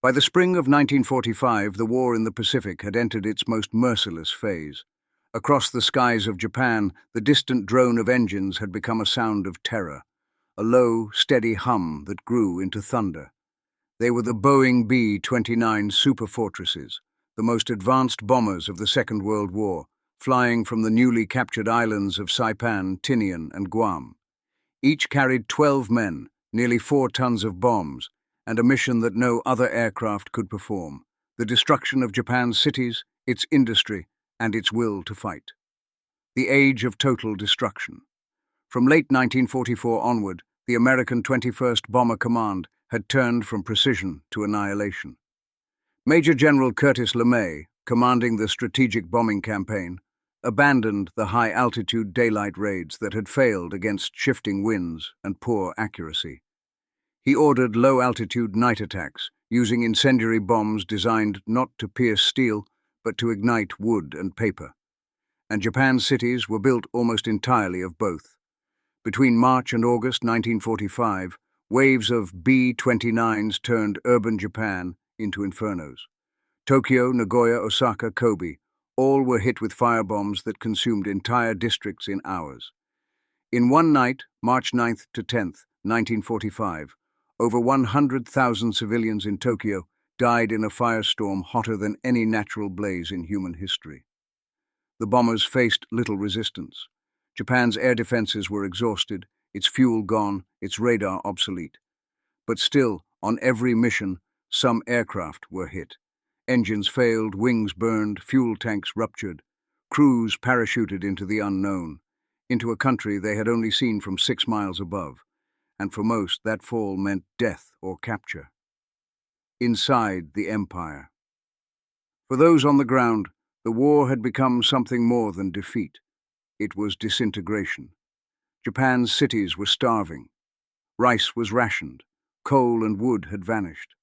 By the spring of 1945, the war in the Pacific had entered its most merciless phase. Across the skies of Japan, the distant drone of engines had become a sound of terror, a low, steady hum that grew into thunder. They were the Boeing B-29 superfortresses, the most advanced bombers of the Second World War, flying from the newly captured islands of Saipan, Tinian, and Guam. Each carried 12 men, nearly 4 tons of bombs, and a mission that no other aircraft could perform: the destruction of Japan's cities, its industry, and its will to fight. The age of total destruction. From late 1944 onward, the American 21st Bomber Command had turned from precision to annihilation. Major General Curtis LeMay, commanding the strategic bombing campaign, abandoned the high-altitude daylight raids that had failed against shifting winds and poor accuracy. He ordered low-altitude night attacks, using incendiary bombs designed not to pierce steel, but to ignite wood and paper. And Japan's cities were built almost entirely of both. Between March and August 1945, waves of B-29s turned urban Japan into infernos. Tokyo, Nagoya, Osaka, Kobe, all were hit with firebombs that consumed entire districts in hours. In one night, March 9th to 10th, 1945, over 100,000 civilians in Tokyo died in a firestorm hotter than any natural blaze in human history. The bombers faced little resistance. Japan's air defenses were exhausted, its fuel gone, its radar obsolete. But still, on every mission, some aircraft were hit. Engines failed, wings burned, fuel tanks ruptured. Crews parachuted into the unknown, into a country they had only seen from 6 miles above. And for most, that fall meant death or capture. Inside the empire. For those on the ground, the war had become something more than defeat. It was disintegration. Japan's cities were starving. Rice was rationed. Coal and wood had vanished.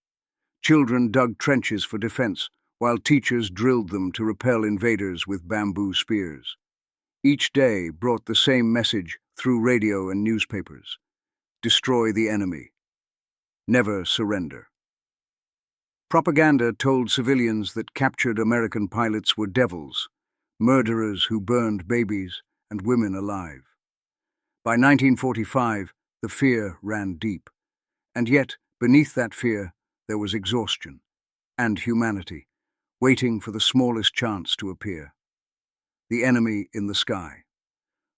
Children dug trenches for defense, while teachers drilled them to repel invaders with bamboo spears. Each day brought the same message through radio and newspapers: destroy the enemy. Never surrender. Propaganda told civilians that captured American pilots were devils, murderers who burned babies and women alive. By 1945, the fear ran deep. And yet, beneath that fear, there was exhaustion and humanity, waiting for the smallest chance to appear. The enemy in the sky.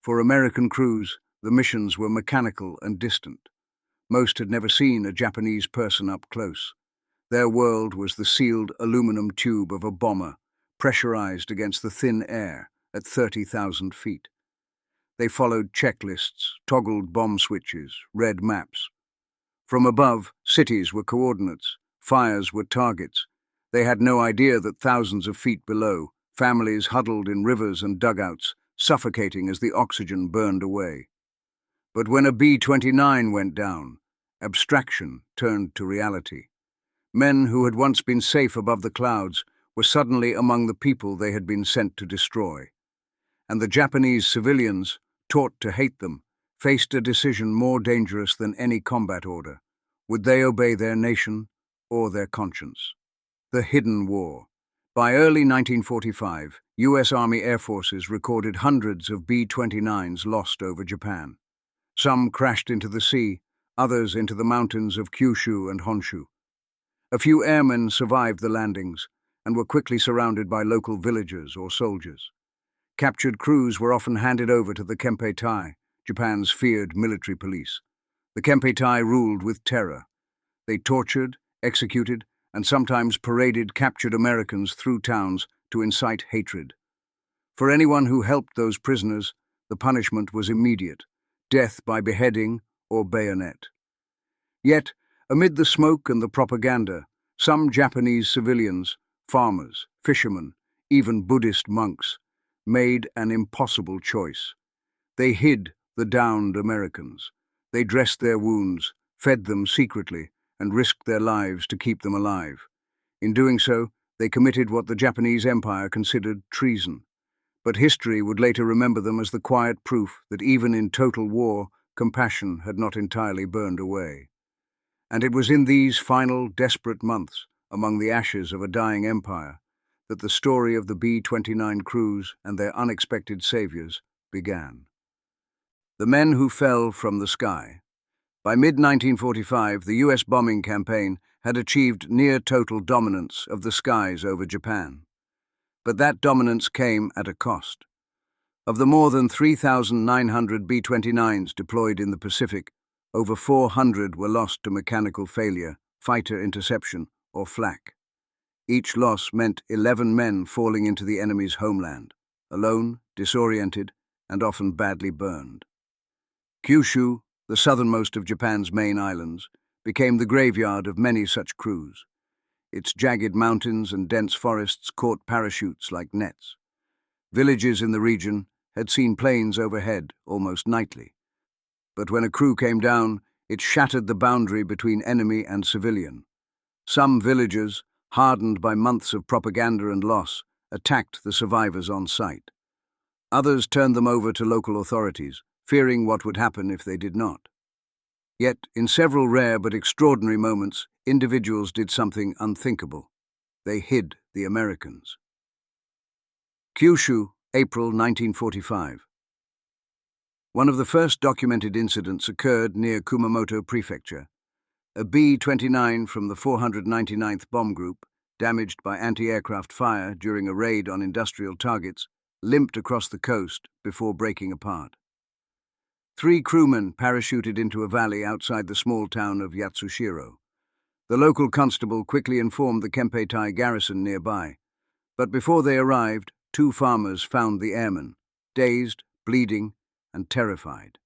For American crews, the missions were mechanical and distant. Most had never seen a Japanese person up close. Their world was the sealed aluminum tube of a bomber, pressurized against the thin air at 30,000 feet. They followed checklists, toggled bomb switches, read maps. From above, cities were coordinates, fires were targets. They had no idea that thousands of feet below, families huddled in rivers and dugouts, suffocating as the oxygen burned away. But when a B-29 went down, abstraction turned to reality. Men who had once been safe above the clouds were suddenly among the people they had been sent to destroy. And the Japanese civilians, taught to hate them, faced a decision more dangerous than any combat order. Would they obey their nation or their conscience? The Hidden War. By early 1945, U.S. Army Air Forces recorded hundreds of B-29s lost over Japan. Some crashed into the sea, others into the mountains of Kyushu and Honshu. A few airmen survived the landings and were quickly surrounded by local villagers or soldiers. Captured crews were often handed over to the Kempeitai, Japan's feared military police. The Kempeitai ruled with terror. They tortured, executed, and sometimes paraded captured Americans through towns to incite hatred. For anyone who helped those prisoners, the punishment was immediate: death by beheading or bayonet. Yet, amid the smoke and the propaganda, some Japanese civilians, farmers, fishermen, even Buddhist monks, made an impossible choice. They hid the downed Americans. They dressed their wounds, fed them secretly, and risked their lives to keep them alive. In doing so, they committed what the Japanese Empire considered treason. But history would later remember them as the quiet proof that even in total war, compassion had not entirely burned away. And it was in these final, desperate months, among the ashes of a dying empire, that the story of the B-29 crews and their unexpected saviors began. The men who fell from the sky. By mid-1945, the US bombing campaign had achieved near-total dominance of the skies over Japan. But that dominance came at a cost. Of the more than 3,900 B-29s deployed in the Pacific, over 400 were lost to mechanical failure, fighter interception, or flak. Each loss meant 11 men falling into the enemy's homeland, alone, disoriented, and often badly burned. Kyushu, the southernmost of Japan's main islands, became the graveyard of many such crews. Its jagged mountains and dense forests caught parachutes like nets. Villages in the region had seen planes overhead almost nightly. But when a crew came down, it shattered the boundary between enemy and civilian. Some villagers, hardened by months of propaganda and loss, attacked the survivors on sight. Others turned them over to local authorities, fearing what would happen if they did not. Yet, in several rare but extraordinary moments, individuals did something unthinkable. They hid the Americans. Kyushu, April 1945. One of the first documented incidents occurred near Kumamoto Prefecture. A B-29 from the 499th Bomb Group, damaged by anti-aircraft fire during a raid on industrial targets, limped across the coast before breaking apart. 3 crewmen parachuted into a valley outside the small town of Yatsushiro. The local constable quickly informed the Kempeitai garrison nearby, but before they arrived, 2 farmers found the airmen, dazed, bleeding, and terrified.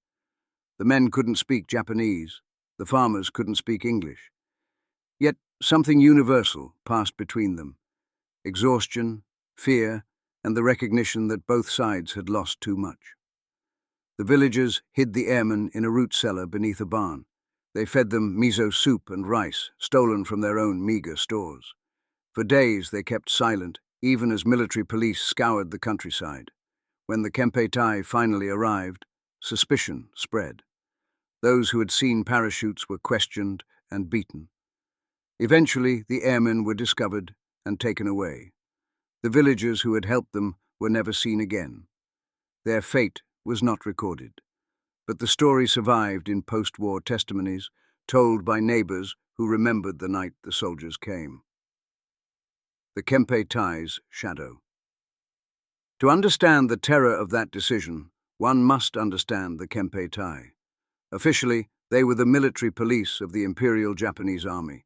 The men couldn't speak Japanese, the farmers couldn't speak English. Yet something universal passed between them: exhaustion, fear, and the recognition that both sides had lost too much. The villagers hid the airmen in a root cellar beneath a barn. They fed them miso soup and rice, stolen from their own meager stores. For days they kept silent, even as military police scoured the countryside. When the Kempeitai finally arrived, suspicion spread. Those who had seen parachutes were questioned and beaten. Eventually, the airmen were discovered and taken away. The villagers who had helped them were never seen again. Their fate was not recorded, but the story survived in post-war testimonies told by neighbors who remembered the night the soldiers came. The Kempeitai's shadow. To understand the terror of that decision, one must understand the Kempeitai. Officially, they were the military police of the Imperial Japanese Army.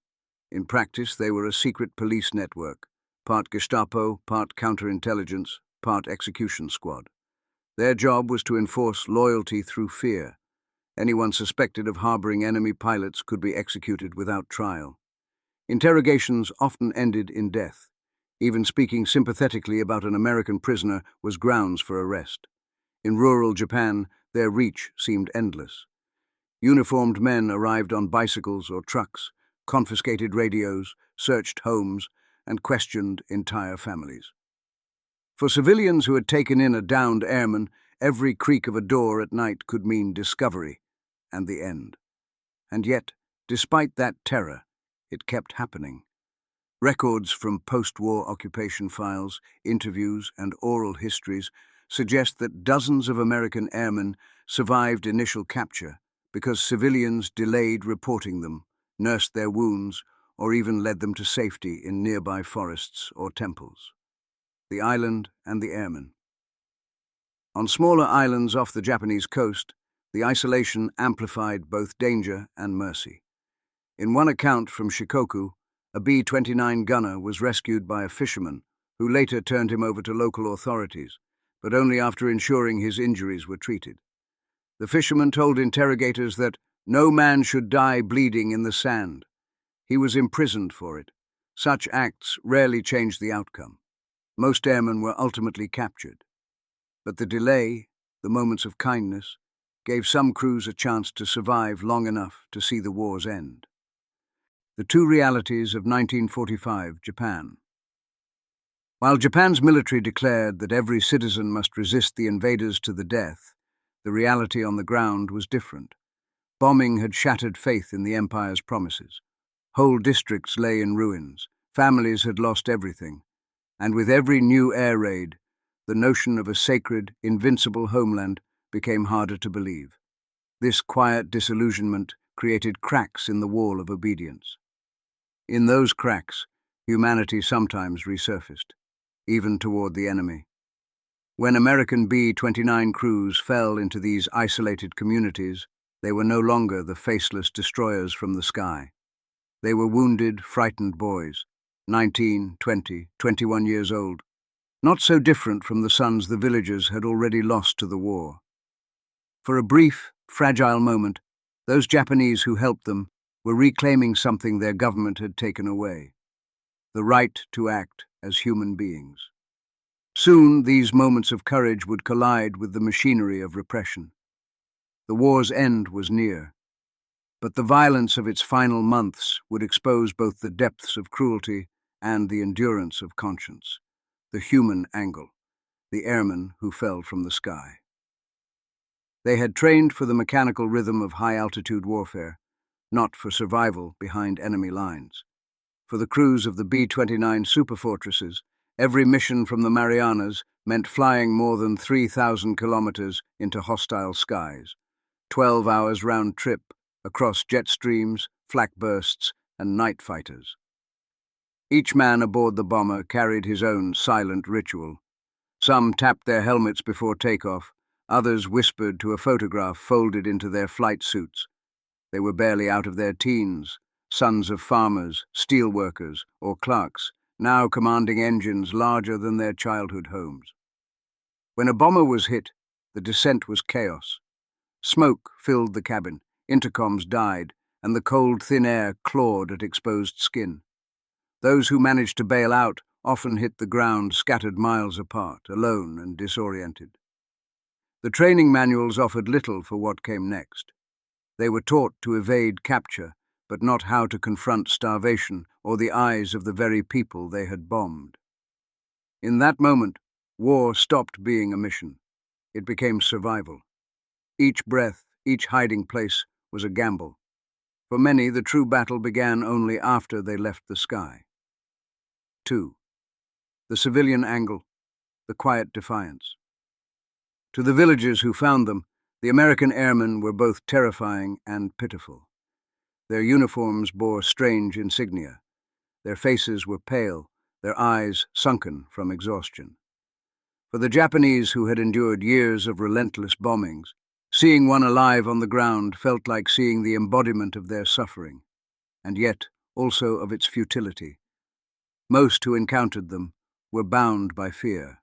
In practice, they were a secret police network, part Gestapo, part counterintelligence, part execution squad. Their job was to enforce loyalty through fear. Anyone suspected of harboring enemy pilots could be executed without trial. Interrogations often ended in death. Even speaking sympathetically about an American prisoner was grounds for arrest. In rural Japan, their reach seemed endless. Uniformed men arrived on bicycles or trucks, confiscated radios, searched homes, and questioned entire families. For civilians who had taken in a downed airman, every creak of a door at night could mean discovery and the end. And yet, despite that terror, it kept happening. Records from post-war occupation files, interviews, and oral histories suggest that dozens of American airmen survived initial capture because civilians delayed reporting them, nursed their wounds, or even led them to safety in nearby forests or temples. The island and the airmen. On smaller islands off the Japanese coast, the isolation amplified both danger and mercy. In one account from Shikoku, a B-29 gunner was rescued by a fisherman who later turned him over to local authorities, but only after ensuring his injuries were treated. The fisherman told interrogators that no man should die bleeding in the sand. He was imprisoned for it. Such acts rarely changed the outcome. Most airmen were ultimately captured. But the delay, the moments of kindness, gave some crews a chance to survive long enough to see the war's end. The two realities of 1945 Japan. While Japan's military declared that every citizen must resist the invaders to the death, the reality on the ground was different. Bombing had shattered faith in the empire's promises. Whole districts lay in ruins, Families had lost everything, and with every new air raid, the notion of a sacred, invincible homeland became harder to believe. This quiet disillusionment created cracks in the wall of obedience. In those cracks, humanity sometimes resurfaced, even toward the enemy. When American B-29 crews fell into these isolated communities, they were no longer the faceless destroyers from the sky. They were wounded, frightened boys, 19, 20, 21 years old, not so different from the sons the villagers had already lost to the war. For a brief, fragile moment, those Japanese who helped them were reclaiming something their government had taken away: the right to act as human beings. Soon, these moments of courage would collide with the machinery of repression. The war's end was near, but the violence of its final months would expose both the depths of cruelty and the endurance of conscience. The human angle, the airmen who fell from the sky. They had trained for the mechanical rhythm of high-altitude warfare, not for survival behind enemy lines. For the crews of the B-29 superfortresses, every mission from the Marianas meant flying more than 3,000 kilometers into hostile skies, 12 hours round trip across jet streams, flak bursts, and night fighters. Each man aboard the bomber carried his own silent ritual. Some tapped their helmets before takeoff, others whispered to a photograph folded into their flight suits. They were barely out of their teens, sons of farmers, steel workers, or clerks, now commanding engines larger than their childhood homes. When a bomber was hit, the descent was chaos. Smoke filled the cabin, intercoms died, and the cold, thin air clawed at exposed skin. Those who managed to bail out often hit the ground scattered miles apart, alone and disoriented. The training manuals offered little for what came next. They were taught to evade capture, but not how to confront starvation or the eyes of the very people they had bombed. In that moment, war stopped being a mission. It became survival. Each breath, each hiding place was a gamble. For many, the true battle began only after they left the sky. 2. The civilian angle, the quiet defiance. To the villagers who found them, the American airmen were both terrifying and pitiful. Their uniforms bore strange insignia. Their faces were pale, their eyes sunken from exhaustion. For the Japanese who had endured years of relentless bombings, seeing one alive on the ground felt like seeing the embodiment of their suffering, and yet also of its futility. Most who encountered them were bound by fear.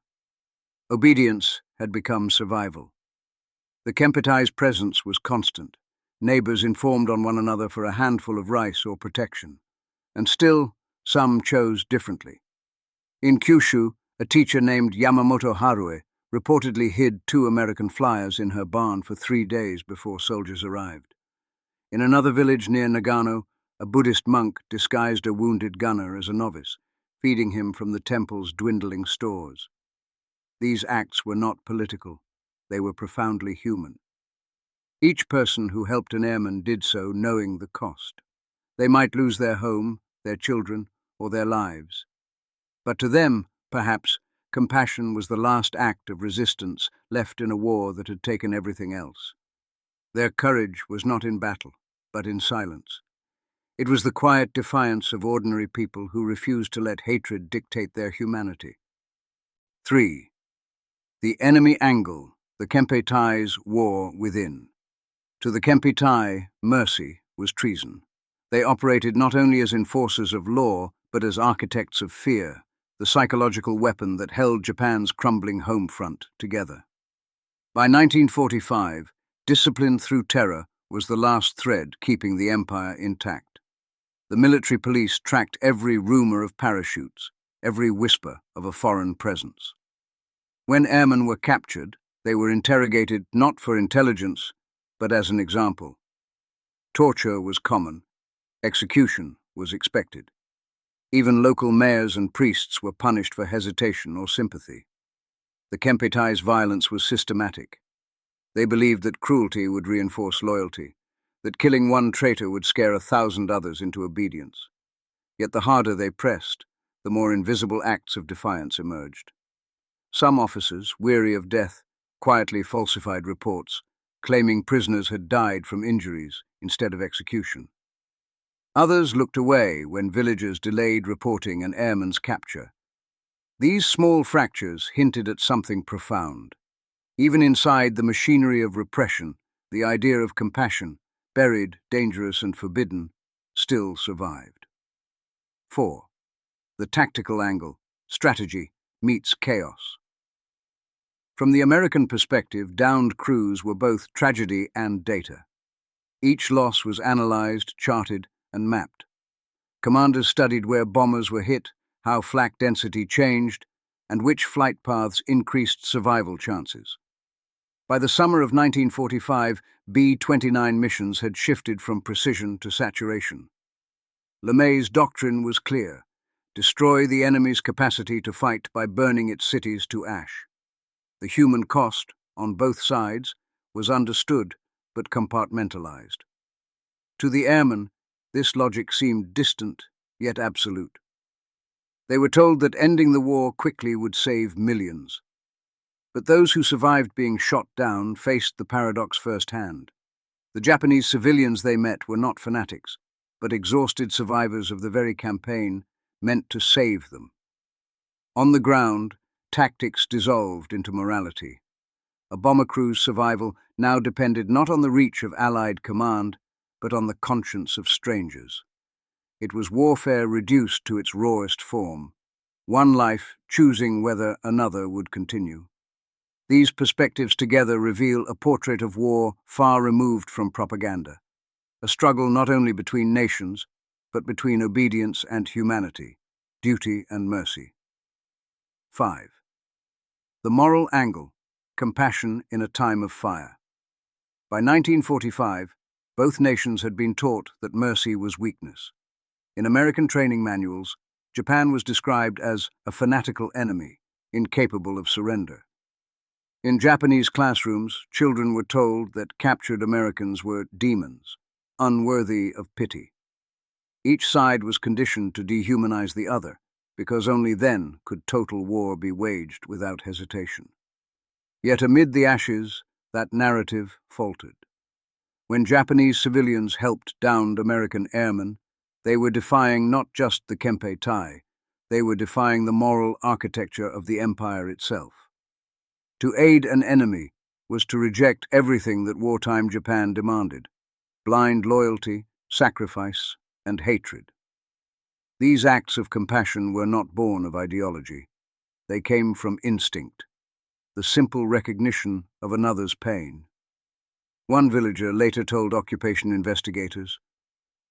Obedience had become survival. The Kempei's presence was constant. Neighbors informed on one another for a handful of rice or protection. And still, some chose differently. In Kyushu, a teacher named Yamamoto Harue reportedly hid 2 American flyers in her barn for 3 days before soldiers arrived. In another village near Nagano, a Buddhist monk disguised a wounded gunner as a novice, feeding him from the temple's dwindling stores. These acts were not political. They were profoundly human. Each person who helped an airman did so knowing the cost. They might lose their home, their children, or their lives. But to them, perhaps, compassion was the last act of resistance left in a war that had taken everything else. Their courage was not in battle, but in silence. It was the quiet defiance of ordinary people who refused to let hatred dictate their humanity. 3. The enemy angle, the Kempei's war within. To the Kempei, mercy was treason. They operated not only as enforcers of law, but as architects of fear, the psychological weapon that held Japan's crumbling home front together. By 1945, discipline through terror was the last thread keeping the empire intact. The military police tracked every rumor of parachutes, every whisper of a foreign presence. When airmen were captured, they were interrogated not for intelligence, but as an example. Torture was common. Execution was expected. Even local mayors and priests were punished for hesitation or sympathy. The Kempei's violence was systematic. They believed that cruelty would reinforce loyalty, that killing one traitor would scare 1,000 others into obedience. Yet the harder they pressed, the more invisible acts of defiance emerged. Some officers, weary of death, quietly falsified reports, claiming prisoners had died from injuries instead of execution. Others looked away when villagers delayed reporting an airman's capture. These small fractures hinted at something profound. Even inside the machinery of repression, the idea of compassion, buried, dangerous and forbidden, still survived. 4. The tactical angle, strategy meets chaos. From the American perspective, downed crews were both tragedy and data. Each loss was analyzed, charted, and mapped. Commanders studied where bombers were hit, how flak density changed, and which flight paths increased survival chances. By the summer of 1945, B-29 missions had shifted from precision to saturation. LeMay's doctrine was clear: destroy the enemy's capacity to fight by burning its cities to ash. The human cost, on both sides, was understood but compartmentalized. To the airmen, this logic seemed distant, yet absolute. They were told that ending the war quickly would save millions. But those who survived being shot down faced the paradox firsthand. The Japanese civilians they met were not fanatics, but exhausted survivors of the very campaign meant to save them. On the ground, tactics dissolved into morality. A bomber crew's survival now depended not on the reach of Allied command, but on the conscience of strangers. It was warfare reduced to its rawest form, one life choosing whether another would continue. These perspectives together reveal a portrait of war far removed from propaganda, a struggle not only between nations, but between obedience and humanity, duty and mercy. 5. The moral angle, compassion in a time of fire. By 1945, both nations had been taught that mercy was weakness. In American training manuals, Japan was described as a fanatical enemy, incapable of surrender. In Japanese classrooms, children were told that captured Americans were demons, unworthy of pity. Each side was conditioned to dehumanize the other, because only then could total war be waged without hesitation. Yet amid the ashes, that narrative faltered. When Japanese civilians helped downed American airmen, they were defying not just the Kempe Tai, they were defying the moral architecture of the empire itself. To aid an enemy was to reject everything that wartime Japan demanded: blind loyalty, sacrifice, and hatred. These acts of compassion were not born of ideology. They came from instinct, the simple recognition of another's pain. One villager later told occupation investigators,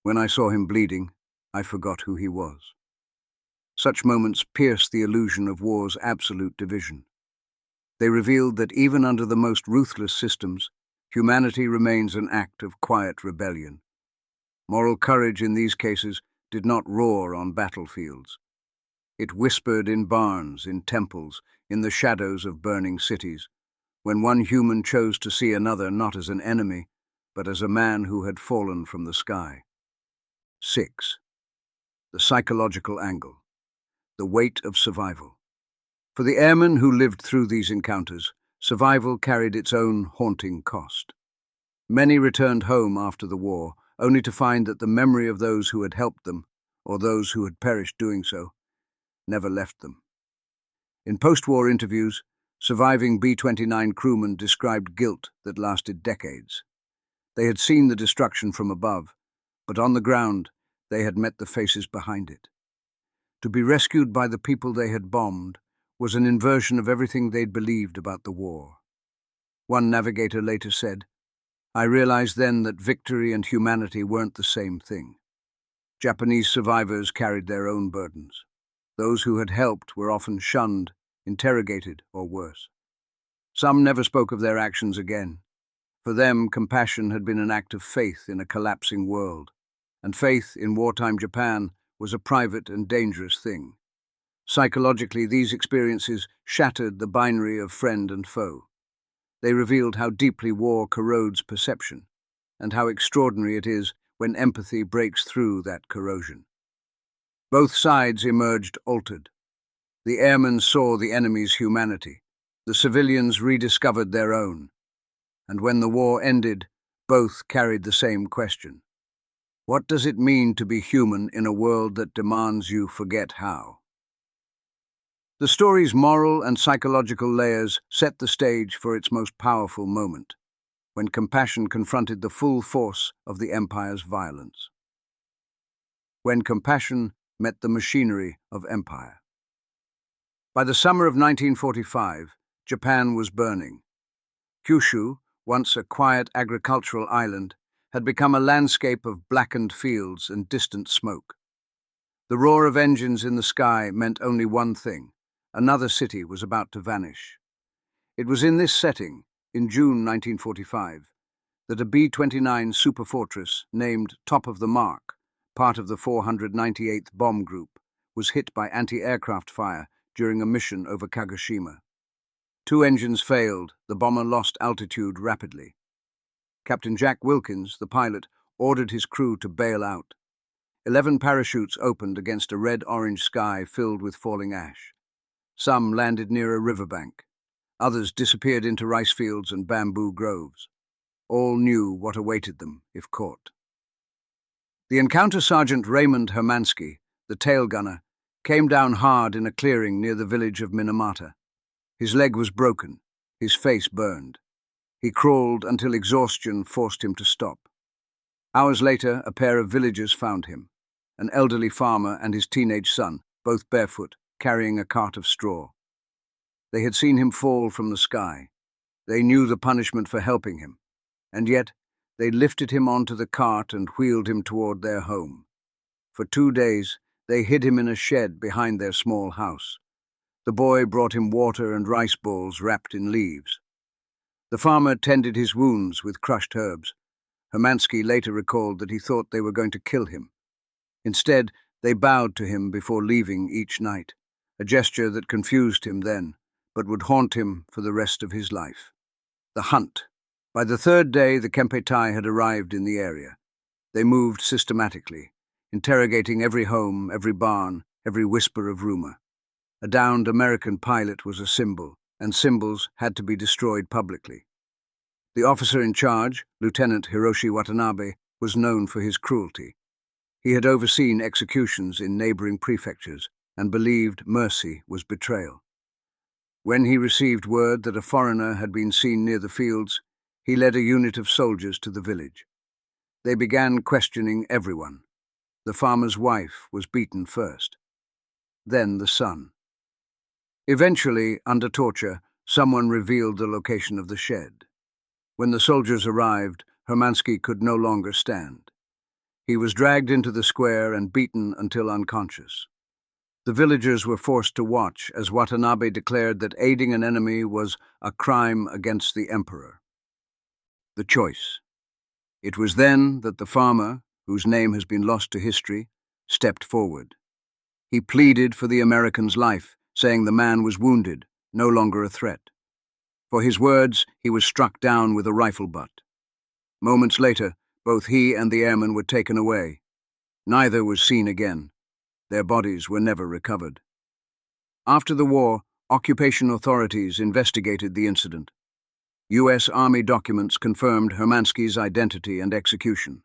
"When I saw him bleeding, I forgot who he was." Such moments pierced the illusion of war's absolute division. They revealed that even under the most ruthless systems, humanity remains an act of quiet rebellion. Moral courage in these cases did not roar on battlefields. It whispered in barns, in temples, in the shadows of burning cities, when one human chose to see another not as an enemy, but as a man who had fallen from the sky. 6. The psychological angle, the weight of survival. For the airmen who lived through these encounters, survival carried its own haunting cost. Many returned home after the war, only to find that the memory of those who had helped them, or those who had perished doing so, never left them. In post-war interviews, surviving B-29 crewmen described guilt that lasted decades. They had seen the destruction from above, but on the ground they had met the faces behind it. To be rescued by the people they had bombed was an inversion of everything they'd believed about the war. One navigator later said, "I realized then that victory and humanity weren't the same thing." Japanese survivors carried their own burdens. Those who had helped were often shunned, interrogated, or worse. Some never spoke of their actions again. For them, compassion had been an act of faith in a collapsing world, and faith in wartime Japan was a private and dangerous thing. Psychologically, these experiences shattered the binary of friend and foe. They revealed how deeply war corrodes perception, and how extraordinary it is when empathy breaks through that corrosion. Both sides emerged altered. The airmen saw the enemy's humanity. The civilians rediscovered their own. And when the war ended, both carried the same question. What does it mean to be human in a world that demands you forget how? The story's moral and psychological layers set the stage for its most powerful moment, when compassion confronted the full force of the empire's violence. When compassion met the machinery of empire. By the summer of 1945, Japan was burning. Kyushu, once a quiet agricultural island, had become a landscape of blackened fields and distant smoke. The roar of engines in the sky meant only one thing: another city was about to vanish. It was in this setting, in June 1945, that a B-29 superfortress named Top of the Mark, part of the 498th Bomb Group, was hit by anti-aircraft fire during a mission over Kagoshima. 2 engines failed, the bomber lost altitude rapidly. Captain Jack Wilkins, the pilot, ordered his crew to bail out. 11 parachutes opened against a red-orange sky filled with falling ash. Some landed near a riverbank. Others disappeared into rice fields and bamboo groves. All knew what awaited them if caught. The encounter sergeant Raymond Hermansky, the tail gunner, came down hard in a clearing near the village of Minamata. His leg was broken, his face burned. He crawled until exhaustion forced him to stop. Hours later, a pair of villagers found him, an elderly farmer and his teenage son, both barefoot, carrying a cart of straw. They had seen him fall from the sky. They knew the punishment for helping him, and yet they lifted him onto the cart and wheeled him toward their home. For 2 days, they hid him in a shed behind their small house. The boy brought him water and rice balls wrapped in leaves. The farmer tended his wounds with crushed herbs. Hermansky later recalled that he thought they were going to kill him. Instead, they bowed to him before leaving each night, a gesture that confused him then, but would haunt him for the rest of his life. The hunt. By the 3rd day, the Kempeitai had arrived in the area. They moved systematically, interrogating every home, every barn, every whisper of rumor. A downed American pilot was a symbol, and symbols had to be destroyed publicly. The officer in charge, Lieutenant Hiroshi Watanabe, was known for his cruelty. He had overseen executions in neighboring prefectures and believed mercy was betrayal. When he received word that a foreigner had been seen near the fields, he led a unit of soldiers to the village. They began questioning everyone. The farmer's wife was beaten first, then the son. Eventually, under torture, someone revealed the location of the shed. When the soldiers arrived, Hermansky could no longer stand. He was dragged into the square and beaten until unconscious. The villagers were forced to watch as Watanabe declared that aiding an enemy was a crime against the emperor. The choice. It was then that the farmer, whose name has been lost to history, stepped forward. He pleaded for the American's life, saying the man was wounded, no longer a threat. For his words, he was struck down with a rifle butt. Moments later, both he and the airman were taken away. Neither was seen again. Their bodies were never recovered. After the war, occupation authorities investigated the incident. U.S. Army documents confirmed Hermansky's identity and execution.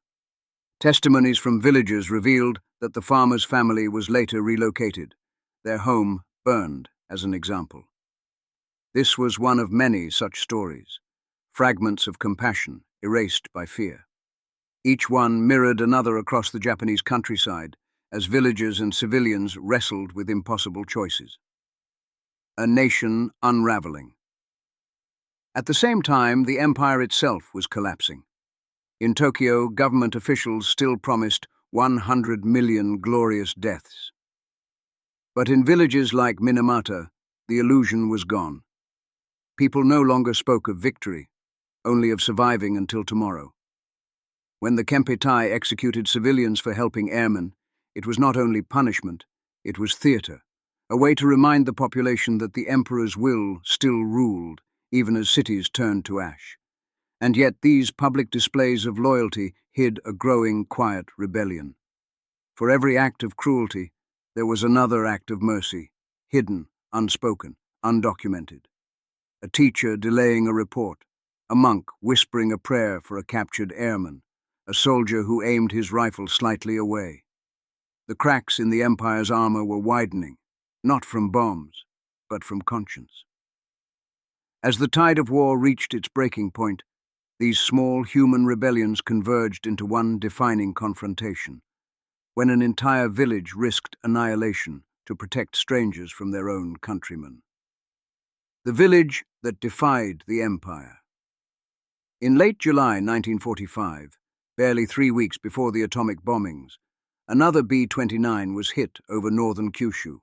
Testimonies from villagers revealed that the farmer's family was later relocated, their home burned as an example. This was one of many such stories, fragments of compassion erased by fear. Each one mirrored another across the Japanese countryside as villagers and civilians wrestled with impossible choices. A nation unraveling. At the same time, the empire itself was collapsing. In Tokyo, government officials still promised 100 million glorious deaths. But in villages like Minamata, the illusion was gone. People no longer spoke of victory, only of surviving until tomorrow. When the Kempeitai executed civilians for helping airmen, it was not only punishment, it was theater, a way to remind the population that the emperor's will still ruled, even as cities turned to ash. And yet these public displays of loyalty hid a growing, quiet rebellion. For every act of cruelty, There was another act of mercy, hidden, unspoken, undocumented. A teacher delaying a report, a monk whispering a prayer for a captured airman, a soldier who aimed his rifle slightly away. The cracks in the Empire's armor were widening, not from bombs, but from conscience. As the tide of war reached its breaking point, these small human rebellions converged into one defining confrontation, when an entire village risked annihilation to protect strangers from their own countrymen. The village that defied the Empire. In late July 1945, barely 3 weeks before the atomic bombings, another B-29 was hit over northern Kyushu.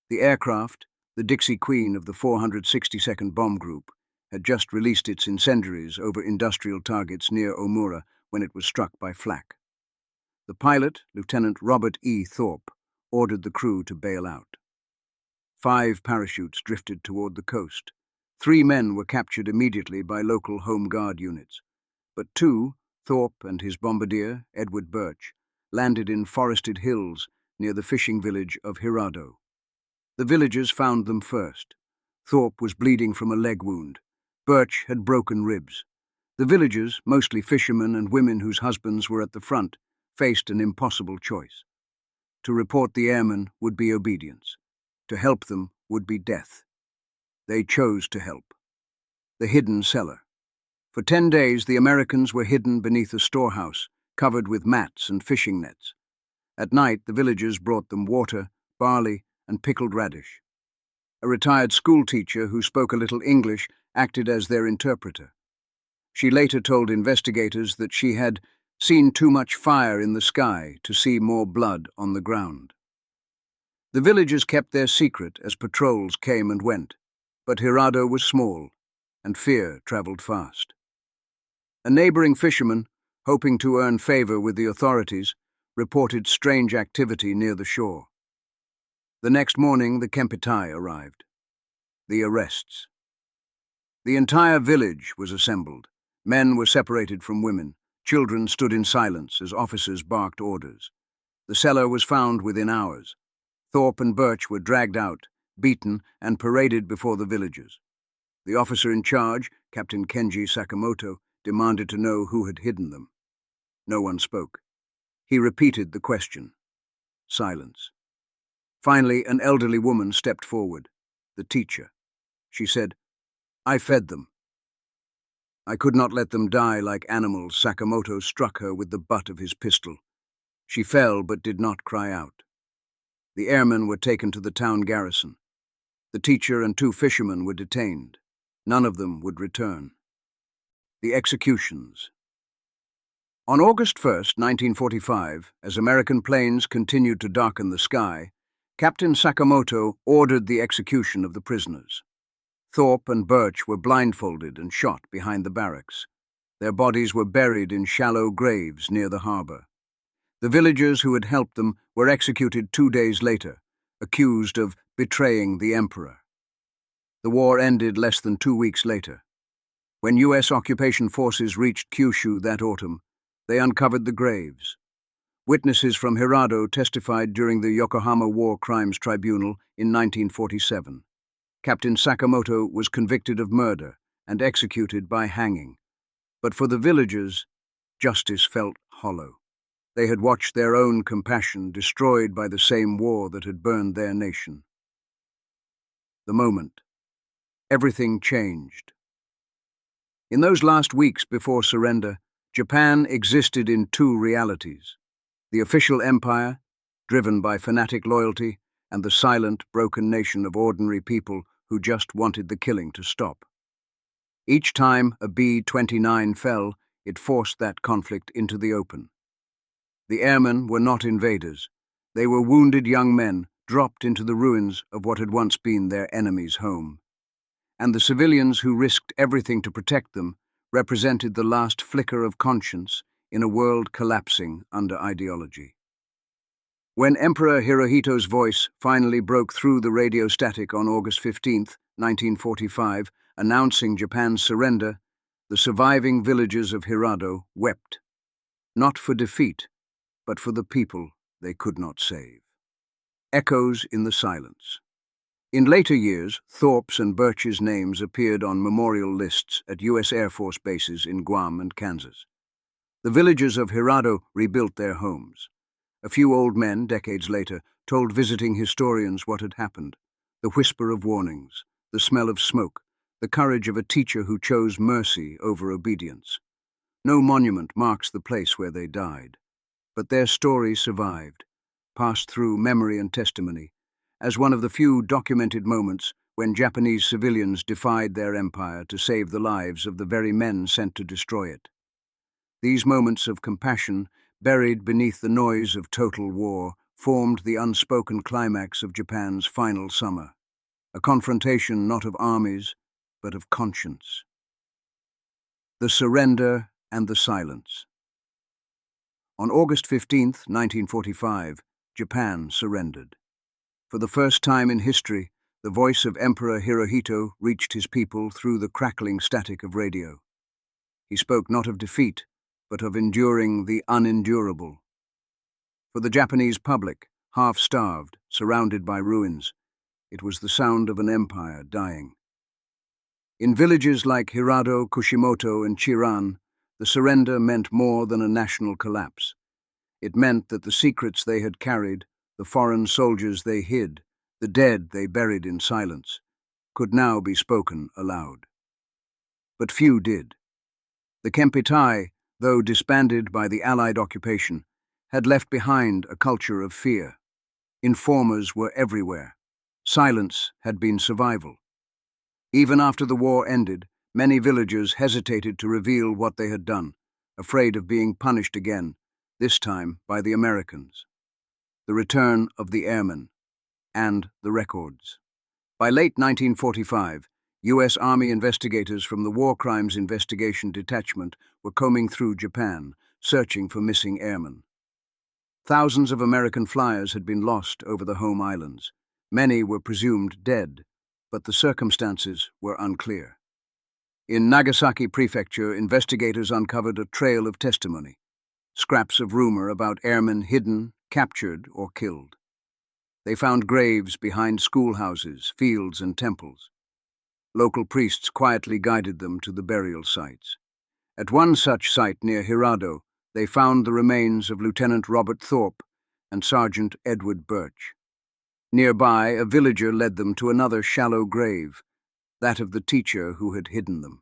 The aircraft, the Dixie Queen of the 462nd Bomb Group, had just released its incendiaries over industrial targets near Omura when it was struck by flak. The pilot, Lieutenant Robert E. Thorpe, ordered the crew to bail out. 5 parachutes drifted toward the coast. 3 men were captured immediately by local Home Guard units, but 2, Thorpe and his bombardier, Edward Birch, landed in forested hills near the fishing village of Hirado. The villagers found them first. Thorpe was bleeding from a leg wound. Birch had broken ribs. The villagers, mostly fishermen and women whose husbands were at the front, faced an impossible choice. To report the airmen would be obedience. To help them would be death. They chose to help. The hidden cellar. For 10 days, the Americans were hidden beneath a storehouse, covered with mats and fishing nets. At night, the villagers brought them water, barley, and pickled radish. A retired schoolteacher who spoke a little English acted as their interpreter. She later told investigators that she had seen too much fire in the sky to see more blood on the ground. The villagers kept their secret as patrols came and went, but Hirado was small, and fear traveled fast. A neighboring fisherman, hoping to earn favor with the authorities, reported strange activity near the shore. The next morning, the Kempitai arrived. The arrests. The entire village was assembled. Men were separated from women. Children stood in silence as officers barked orders. The cellar was found within hours. Thorpe and Birch were dragged out, beaten, and paraded before the villagers. The officer in charge, Captain Kenji Sakamoto, demanded to know who had hidden them. No one spoke. He repeated the question. Silence. Finally, an elderly woman stepped forward, the teacher. She said, "I fed them." "I could not let them die like animals." Sakamoto struck her with the butt of his pistol. She fell but did not cry out. The airmen were taken to the town garrison. The teacher and 2 fishermen were detained. None of them would return. The executions. On August 1st, 1945, as American planes continued to darken the sky, Captain Sakamoto ordered the execution of the prisoners. Thorpe and Birch were blindfolded and shot behind the barracks. Their bodies were buried in shallow graves near the harbor. The villagers who had helped them were executed 2 days later, accused of betraying the emperor. The war ended less than 2 weeks later. When U.S. occupation forces reached Kyushu that autumn, they uncovered the graves. Witnesses from Hirado testified during the Yokohama War Crimes Tribunal in 1947. Captain Sakamoto was convicted of murder and executed by hanging. But for the villagers, justice felt hollow. They had watched their own compassion destroyed by the same war that had burned their nation. The moment. Everything changed. In those last weeks before surrender, Japan existed in 2 realities: the official empire, driven by fanatic loyalty, and the silent, broken nation of ordinary people who just wanted the killing to stop. Each time a B-29 fell, it forced that conflict into the open. The airmen were not invaders. They were wounded young men dropped into the ruins of what had once been their enemy's home. And the civilians who risked everything to protect them represented the last flicker of conscience in a world collapsing under ideology. When Emperor Hirohito's voice finally broke through the radio static on August 15, 1945, announcing Japan's surrender, the surviving villagers of Hirado wept, not for defeat, but for the people they could not save. Echoes in the silence. In later years, Thorpe's and Birch's names appeared on memorial lists at U.S. Air Force bases in Guam and Kansas. The villagers of Hirado rebuilt their homes. A few old men, decades later, told visiting historians what had happened: the whisper of warnings, the smell of smoke, the courage of a teacher who chose mercy over obedience. No monument marks the place where they died, but their story survived, passed through memory and testimony, as one of the few documented moments when Japanese civilians defied their empire to save the lives of the very men sent to destroy it. These moments of compassion, buried beneath the noise of total war, formed the unspoken climax of Japan's final summer, a confrontation not of armies, but of conscience. The surrender and the silence. On August 15, 1945, Japan surrendered. For the first time in history, the voice of Emperor Hirohito reached his people through the crackling static of radio. He spoke not of defeat, but of enduring the unendurable. For the Japanese public, half-starved, surrounded by ruins, it was the sound of an empire dying. In villages like Hirado, Kushimoto, and Chiran, the surrender meant more than a national collapse. It meant that the secrets they had carried, the foreign soldiers they hid, the dead they buried in silence, could now be spoken aloud. But few did. The Kempitai, though disbanded by the Allied occupation, had left behind a culture of fear. Informers were everywhere. Silence had been survival. Even after the war ended, many villagers hesitated to reveal what they had done, afraid of being punished again, this time by the Americans. The return of the Airmen, and the records. By late 1945, U.S. Army investigators from the War Crimes Investigation Detachment were combing through Japan, searching for missing airmen. Thousands of American flyers had been lost over the home islands. Many were presumed dead, but the circumstances were unclear. In Nagasaki Prefecture, investigators uncovered a trail of testimony, scraps of rumor about airmen hidden, captured, or killed. They found graves behind schoolhouses, fields, and temples. Local priests quietly guided them to the burial sites. At one such site near Hirado, they found the remains of Lieutenant Robert Thorpe and Sergeant Edward Birch. Nearby, a villager led them to another shallow grave, that of the teacher who had hidden them.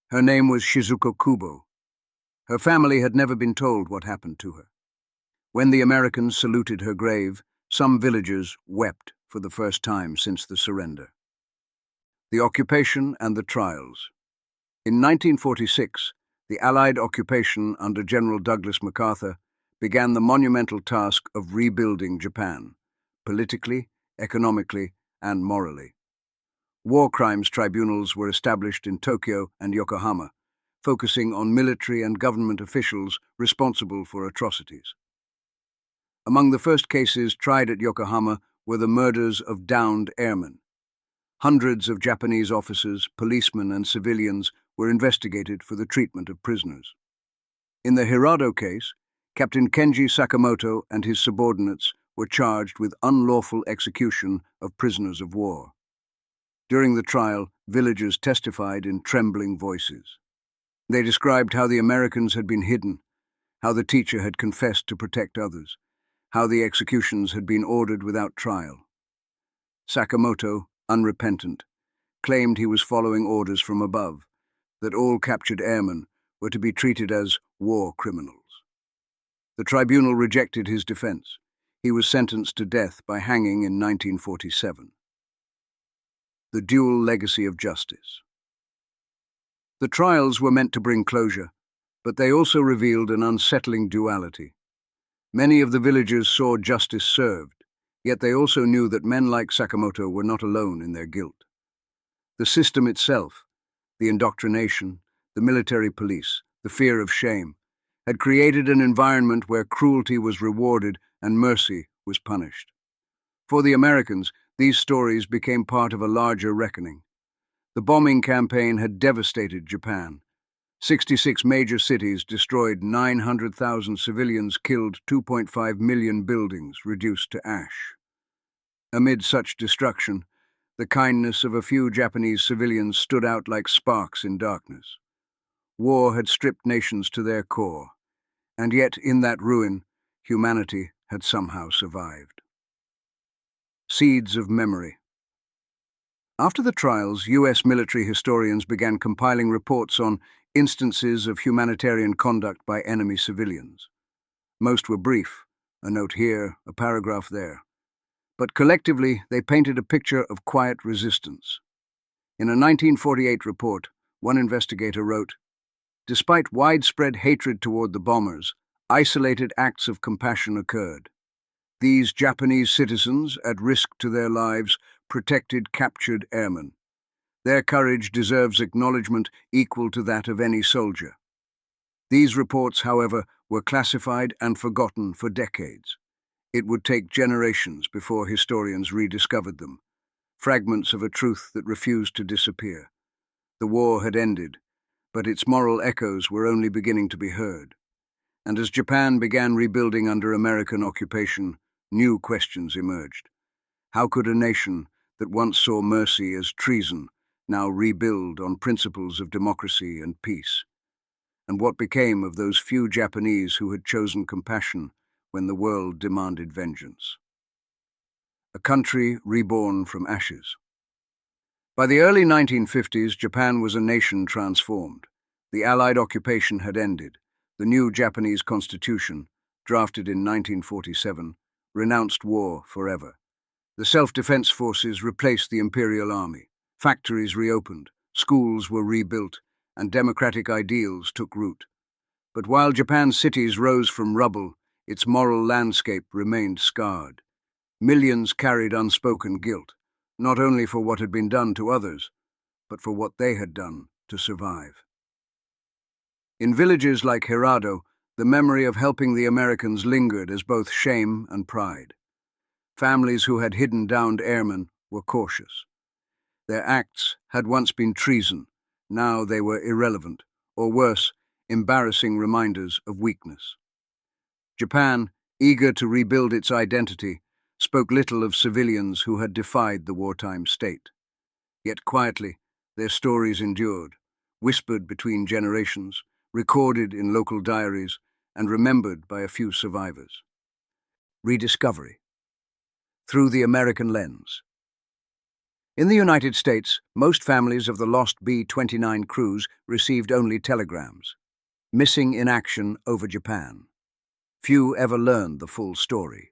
Her name was Shizuko Kubo. Her family had never been told what happened to her. When the Americans saluted her grave, some villagers wept for the first time since the surrender. The occupation and the trials. In 1946, the Allied occupation under General Douglas MacArthur began the monumental task of rebuilding Japan, politically, economically, and morally. War crimes tribunals were established in Tokyo and Yokohama, focusing on military and government officials responsible for atrocities. Among the first cases tried at Yokohama were the murders of downed airmen. Hundreds of Japanese officers, policemen, and civilians were investigated for the treatment of prisoners. In the Hirado case, Captain Kenji Sakamoto and his subordinates were charged with unlawful execution of prisoners of war. During the trial, villagers testified in trembling voices. They described how the Americans had been hidden, how the teacher had confessed to protect others, how the executions had been ordered without trial. Sakamoto, unrepentant, claimed he was following orders from above, that all captured airmen were to be treated as war criminals. The tribunal rejected his defense. He was sentenced to death by hanging in 1947. The dual legacy of justice. The trials were meant to bring closure, but they also revealed an unsettling duality. Many of the villagers saw justice served, yet they also knew that men like Sakamoto were not alone in their guilt. The system itself, the indoctrination, the military police, the fear of shame, had created an environment where cruelty was rewarded and mercy was punished. For the Americans, these stories became part of a larger reckoning. The bombing campaign had devastated Japan. 66 major cities destroyed, 900,000 civilians killed, 2.5 million buildings reduced to ash. Amid such destruction, the kindness of a few Japanese civilians stood out like sparks in darkness. War had stripped nations to their core, and yet in that ruin, humanity had somehow survived. Seeds of memory. After the trials, US military historians began compiling reports on instances of humanitarian conduct by enemy civilians. Most were brief, a note here, a paragraph there. But collectively, they painted a picture of quiet resistance. In a 1948 report, one investigator wrote, "Despite widespread hatred toward the bombers, isolated acts of compassion occurred. These Japanese citizens, at risk to their lives, protected captured airmen. Their courage deserves acknowledgement equal to that of any soldier." These reports, however, were classified and forgotten for decades. It would take generations before historians rediscovered them, fragments of a truth that refused to disappear. The war had ended, but its moral echoes were only beginning to be heard. And as Japan began rebuilding under American occupation, new questions emerged. How could a nation that once saw mercy as treason now rebuild on principles of democracy and peace? And what became of those few Japanese who had chosen compassion when the world demanded vengeance? A country reborn from ashes. By the early 1950s, Japan was a nation transformed. The Allied occupation had ended. The new Japanese constitution, drafted in 1947, renounced war forever. The self-defense forces replaced the imperial army. Factories reopened, schools were rebuilt, and democratic ideals took root. But while Japan's cities rose from rubble, its moral landscape remained scarred. Millions carried unspoken guilt, not only for what had been done to others, but for what they had done to survive. In villages like Hirado, the memory of helping the Americans lingered as both shame and pride. Families who had hidden downed airmen were cautious. Their acts had once been treason, now they were irrelevant, or worse, embarrassing reminders of weakness. Japan, eager to rebuild its identity, spoke little of civilians who had defied the wartime state. Yet quietly, their stories endured, whispered between generations, recorded in local diaries, and remembered by a few survivors. Rediscovery. Through the American lens. In the United States, most families of the lost B-29 crews received only telegrams. Missing in action over Japan. Few ever learned the full story.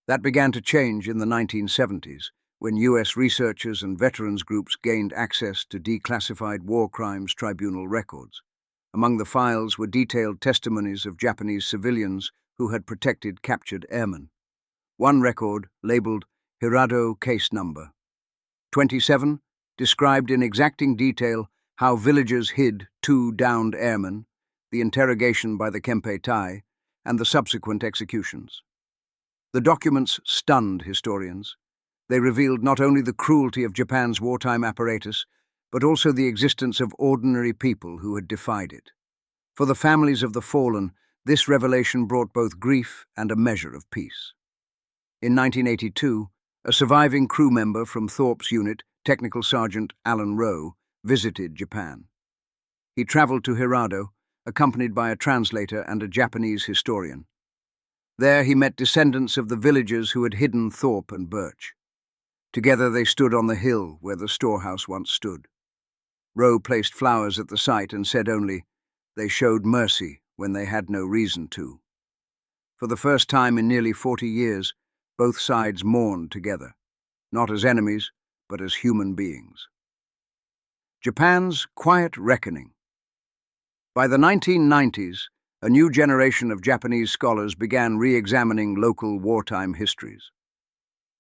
That began to change in the 1970s, when US researchers and veterans groups gained access to declassified war crimes tribunal records. Among the files were detailed testimonies of Japanese civilians who had protected captured airmen. One record, labeled Hirado Case Number 27, described in exacting detail how villagers hid 2 downed airmen, the interrogation by the Kempei Tai, and the subsequent executions. The documents stunned historians. They revealed not only the cruelty of Japan's wartime apparatus, but also the existence of ordinary people who had defied it. For the families of the fallen, this revelation brought both grief and a measure of peace. In 1982, a surviving crew member from Thorpe's unit, Technical Sergeant Alan Rowe, visited Japan. He traveled to Hirado, accompanied by a translator and a Japanese historian. There he met descendants of the villagers who had hidden Thorpe and Birch. Together they stood on the hill where the storehouse once stood. Rowe placed flowers at the site and said only, "They showed mercy when they had no reason to." For the first time in nearly 40 years, both sides mourned together, not as enemies, but as human beings. Japan's quiet reckoning. By the 1990s, a new generation of Japanese scholars began re-examining local wartime histories.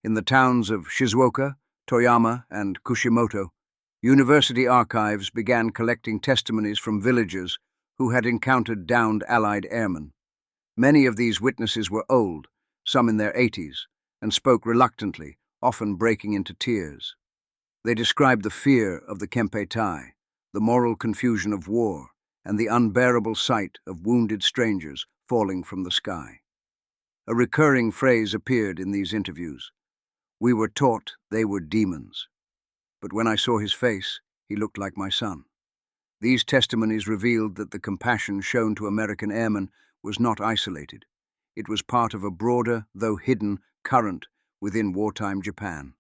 In the towns of Shizuoka, Toyama, and Kushimoto, university archives began collecting testimonies from villagers who had encountered downed Allied airmen. Many of these witnesses were old, some in their 80s, and spoke reluctantly, often breaking into tears. They described the fear of the Kempei Tai, the moral confusion of war, and the unbearable sight of wounded strangers falling from the sky. A recurring phrase appeared in these interviews: We were taught they were demons, but when I saw his face, he looked like my son. These testimonies revealed that the compassion shown to American airmen was not isolated. It was part of a broader, though hidden, current within wartime Japan.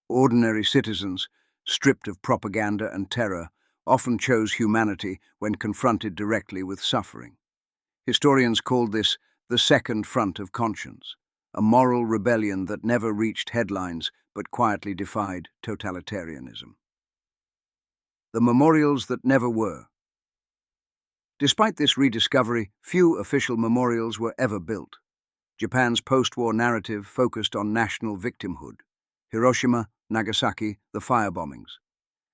Ordinary citizens, stripped of propaganda and terror, often chose humanity when confronted directly with suffering. Historians called this the Second Front of Conscience, a moral rebellion that never reached headlines but quietly defied totalitarianism. The memorials that never were. Despite this rediscovery, few official memorials were ever built. Japan's post-war narrative focused on national victimhood. Hiroshima, Nagasaki, the firebombings.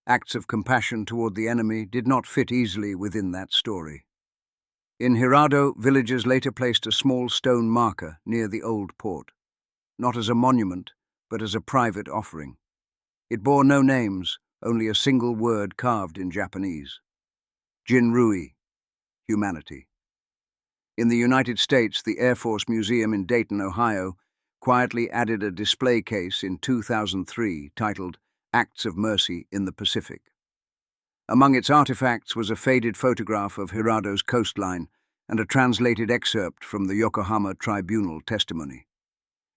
Acts of compassion toward the enemy did not fit easily within that story. In Hirado, villagers later placed a small stone marker near the old port, not as a monument, but as a private offering. It bore no names, only a single word carved in Japanese. Jinrui, humanity. In the United States, the Air Force Museum in Dayton, Ohio, quietly added a display case in 2003 titled Acts of Mercy in the Pacific. Among its artifacts was a faded photograph of Hirado's coastline and a translated excerpt from the Yokohama Tribunal testimony.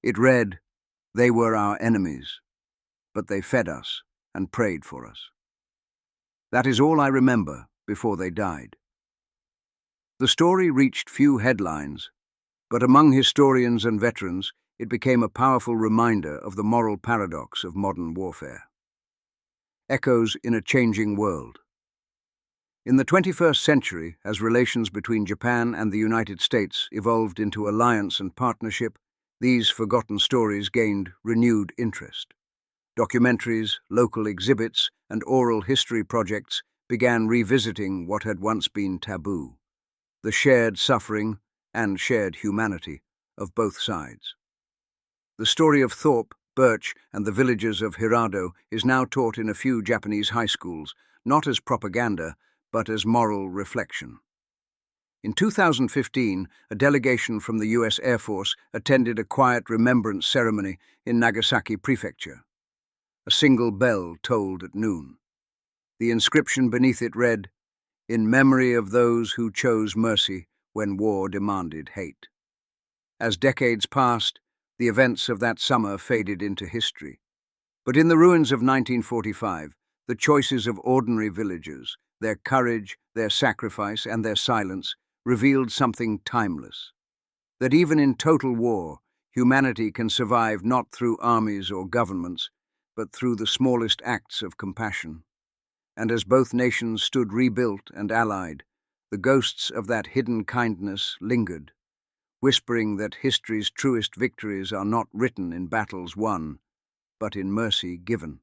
It read, "They were our enemies, but they fed us and prayed for us. That is all I remember before they died." The story reached few headlines, but among historians and veterans, it became a powerful reminder of the moral paradox of modern warfare. Echoes in a changing world. In the 21st century, as relations between Japan and the United States evolved into alliance and partnership, these forgotten stories gained renewed interest. Documentaries, local exhibits, and oral history projects began revisiting what had once been taboo: the shared suffering and shared humanity of both sides. The story of Thorpe, Birch, and the villagers of Hirado is now taught in a few Japanese high schools, not as propaganda, but as moral reflection. In 2015, a delegation from the US Air Force attended a quiet remembrance ceremony in Nagasaki Prefecture. A single bell tolled at noon. The inscription beneath it read, "In memory of those who chose mercy when war demanded hate." As decades passed, the events of that summer faded into history. But in the ruins of 1945, the choices of ordinary villagers, their courage, their sacrifice, and their silence revealed something timeless. That even in total war, humanity can survive not through armies or governments, but through the smallest acts of compassion. And as both nations stood rebuilt and allied, the ghosts of that hidden kindness lingered, whispering that history's truest victories are not written in battles won, but in mercy given.